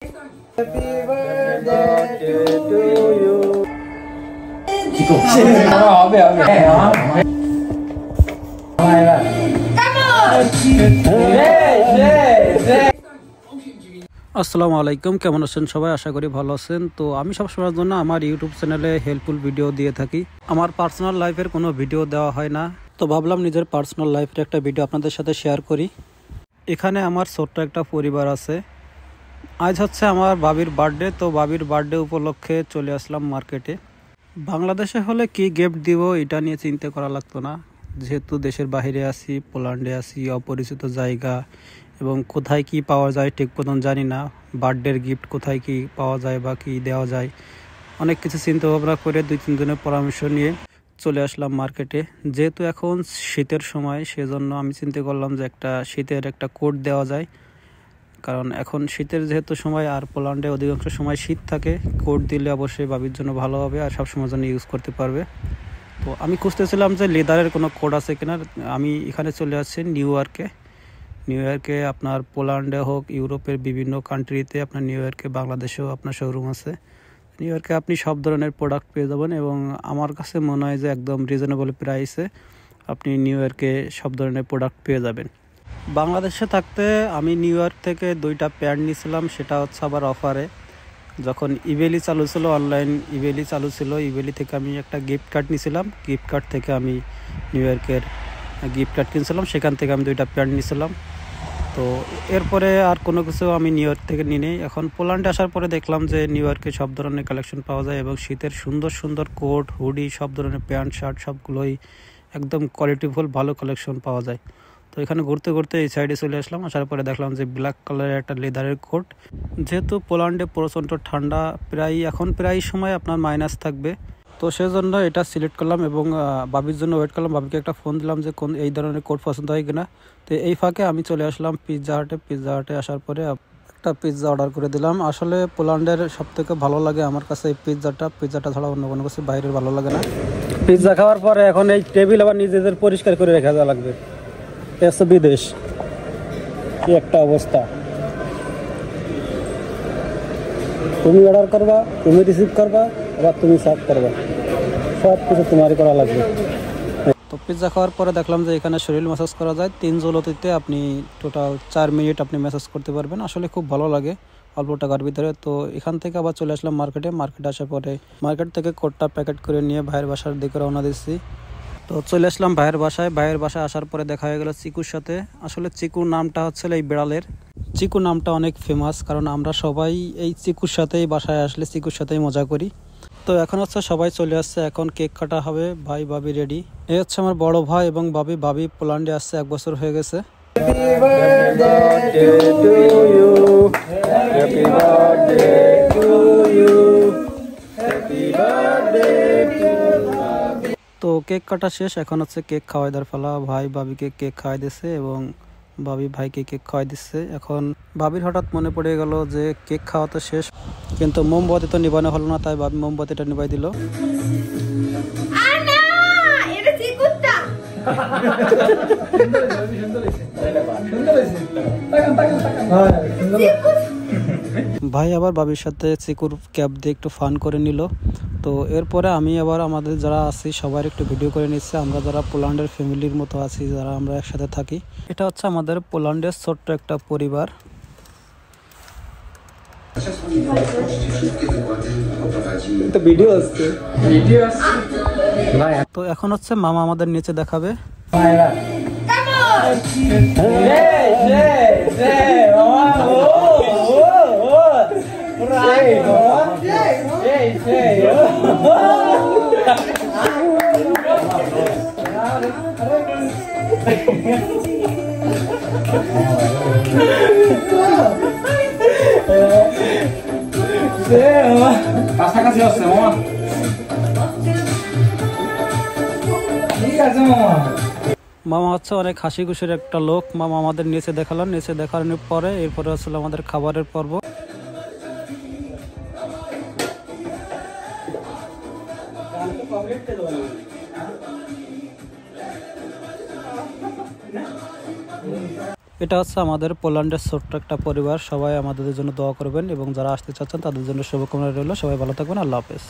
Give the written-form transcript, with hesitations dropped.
Happy birthday to you. আসসালামু আলাইকুম, কেমন আছেন সবাই? আশা করি ভালো আছেন। তো আমি সবসময়ের জন্য আমার ইউটিউব চ্যানেলে হেল্পফুল ভিডিও দিয়ে থাকি। আমার পার্সোনাল লাইফের কোনো ভিডিও দেওয়া হয় না, তো ভাবলাম নিজের পার্সোনাল লাইফের একটা ভিডিও আপনাদের সাথে শেয়ার করি। এখানে আমার ছোট্ট একটা পরিবার আছে। আজ হচ্ছে আমার বাবির বার্থডে, তো বাবির বার্থডে উপলক্ষে চলে আসলাম মার্কেটে। বাংলাদেশে হলে কি গিফট দিব এটা নিয়ে চিন্তা করা লাগতো না, যেহেতু দেশের বাইরে আছি, পোল্যান্ডে আছি, অপরিচিত জায়গা এবং কোথায় কি পাওয়া যায় ঠিক মতন জানি না। বার্থডের গিফট কোথায় কি পাওয়া যায় বা কি দেওয়া যায়, অনেক কিছু চিন্তা ভাবনা করে 2-3 দিনের পরামর্শ নিয়ে চলে আসলাম মার্কেটে। যেহেতু এখন শীতের সময়, সেজন্য আমি চিন্তা করলাম যে একটা শীতের একটা কোট দেওয়া যায়, কারণ এখন শীতের যেহেতু সময় আর পোল্যান্ডে অধিকাংশ সময় শীত থাকে। কোট দিলে অবশ্যই বাবির জন্য ভালো হবে আর সবসময় জন্য ইউজ করতে পারবে। তো আমি খুঁজতেছিলাম যে লেদারের কোনো কোট আছে কিনা। আমি এখানে চলে আসছি নিউ ইয়র্কে। আপনার পোল্যান্ডে হোক, ইউরোপের বিভিন্ন কান্ট্রিতে, আপনার নিউ ইয়র্কে, বাংলাদেশেও আপনার শোরুম আছে। নিউ ইয়র্কে আপনি সব ধরনের প্রোডাক্ট পেয়ে যাবেন এবং আমার কাছে মনে হয় যে একদম রিজনেবল প্রাইসে আপনি নিউ ইয়র্কে সব ধরনের প্রোডাক্ট পেয়ে যাবেন। বাংলাদেশে থাকতে আমি নিউ ইয়র্ক থেকে 2টা প্যান্ট নিয়েছিলাম, সেটা হচ্ছে আবার অফারে। যখন ইবেলি চালু ছিল, অনলাইন ইবেলি চালু ছিল, ইবেলি থেকে আমি একটা গিফট কার্ড নিয়েছিলাম। গিফট কার্ড থেকে আমি নিউ ইয়র্কের গিফট কার্ড কিনছিলাম, সেখান থেকে আমি 2টা প্যান্ট নিয়েছিলাম। তো এরপরে আর কোনো কিছু আমি নিউ ইয়র্ক থেকে নিই। এখন পোল্যান্ডে আসার পরে দেখলাম যে নিউ ইয়র্কে সব ধরনের কালেকশন পাওয়া যায় এবং শীতের সুন্দর সুন্দর কোট, হুডি, সব ধরনের প্যান্ট শার্ট সবগুলোই একদম কোয়ালিটিফুল ভালো কালেকশন পাওয়া যায়। তো এখানে ঘুরতে ঘুরতে এই সাইডে চলে আসলাম। আসার পরে দেখলাম যে ব্ল্যাক কালারের একটা লেদারের কোট। যেহেতু পোল্যান্ডে প্রচণ্ড ঠান্ডা, প্রায় সময় আপনার মাইনাস থাকবে, তো সেজন্য এটা সিলেক্ট করলাম এবং বাবির জন্য ওয়েট করলাম। বাবিকে একটা ফোন দিলাম যে কোন এই ধরনের কোট পছন্দ হয় কিনা। তো এই ফাঁকে আমি চলে আসলাম পিৎজা হাটে আসার পরে একটা পিৎজা অর্ডার করে দিলাম। আসলে পোল্যান্ডের সবথেকে ভালো লাগে আমার কাছে এই পিৎজাটা ছাড়া অন্য কোনো কিছু বাইরের ভালো লাগে না। পিৎজা খাওয়ার পরে এখন এই টেবিল আবার নিজেদের পরিষ্কার করে রেখে দেওয়া লাগবে। এসে বিদেশ কি একটা অবস্থা। তুমি অর্ডার করবা, তুমি রিসিভ করবা, আবার তুমি সার্ভ করবা, সব কিছু তোমারই করা লাগবে। তো পিৎজা খাওয়ার পরে দেখলাম যে এখানে শরীর ম্যাসাজ করা যায় 3 জলতিতে। আপনি টোটাল 4 মিনিট আপনি ম্যাসাজ করতে পারবেন। আসলে খুব ভালো লাগে অল্প টাকার ভিতরে। তো এখান থেকে আবার চলে আসলাম মার্কেটে আসার পরে মার্কেট থেকে কোটটা প্যাকেট করে নিয়ে ভাইয়ের বাসার দিকে রওনা দিচ্ছি। তো চলে আসলাম ভাইয়ের বাসায় আসার পরে দেখা হয়ে গেল চিকুর সাথে। আসলে চিকুর নামটা হচ্ছে এই বিড়ালের, চিকু নামটা অনেক ফেমাস, কারণ আমরা সবাই এই চিকুর সাথেই বাসায় আসলে চিকুর সাথেই মজা করি। তো এখন হচ্ছে সবাই চলে আসছে, এখন কেক কাটা হবে। ভাই ভাবি রেডি। এই হচ্ছে আমার বড় ভাই এবং ভাবি পোল্যান্ডে আসছে, 1 বছর হয়ে গেছে। Happy birthday to you. Happy birthday to you. Happy birthday to you. তো কেক কাটা শেষ, এখন হচ্ছে কেক খাওয়াই দেওয়ার পালা। ভাই ভাবিকে কেক খাওয়াই দিচ্ছে এবং ভাবি ভাইকে কেক খাওয়াই দিচ্ছে। এখন ভাবির হঠাৎ মনে পড়ে গেল যে কেক খাওয়া তো শেষ, কিন্তু মোমবাতি তো নিবানো হলো না, তাই ভাবি মোমবাতিটা নিবাই দিল। ভাই আবার ভাবির সাথে চিকুর ক্যাপ দিয়ে একটু ফান করে নিল। তো এরপরে আমি আবার আমাদের যারা আছি সবার একটু ভিডিও করে নিচ্ছে। আমরা যারা পোল্যান্ডের ফ্যামিলির মতো আছি, যারা আমরা একসাথে থাকি, এটা হচ্ছে আমাদের পোল্যান্ডের ছোট্ট একটা পরিবার। তো এখন হচ্ছে মামা আমাদের নিচে দেখাবে। কাছাকাছি আছে মামা, ঠিক আছে মামা। মামা হচ্ছে অনেক হাসি খুশির একটা লোক। মামা আমাদের নিচে দেখালো, নিচে দেখানোর পরে এরপরে হচ্ছিল আমাদের খাবারের পর্ব। এটা হচ্ছে আমাদের পোল্যান্ডের ছোট্ট একটা পরিবার। সবাই আমাদের জন্য দোয়া করবেন এবং যারা আসতে চাচ্ছেন তাদের জন্য শুভকামনা রইল। সবাই ভালো থাকবেন। আল্লাহ হাফেজ।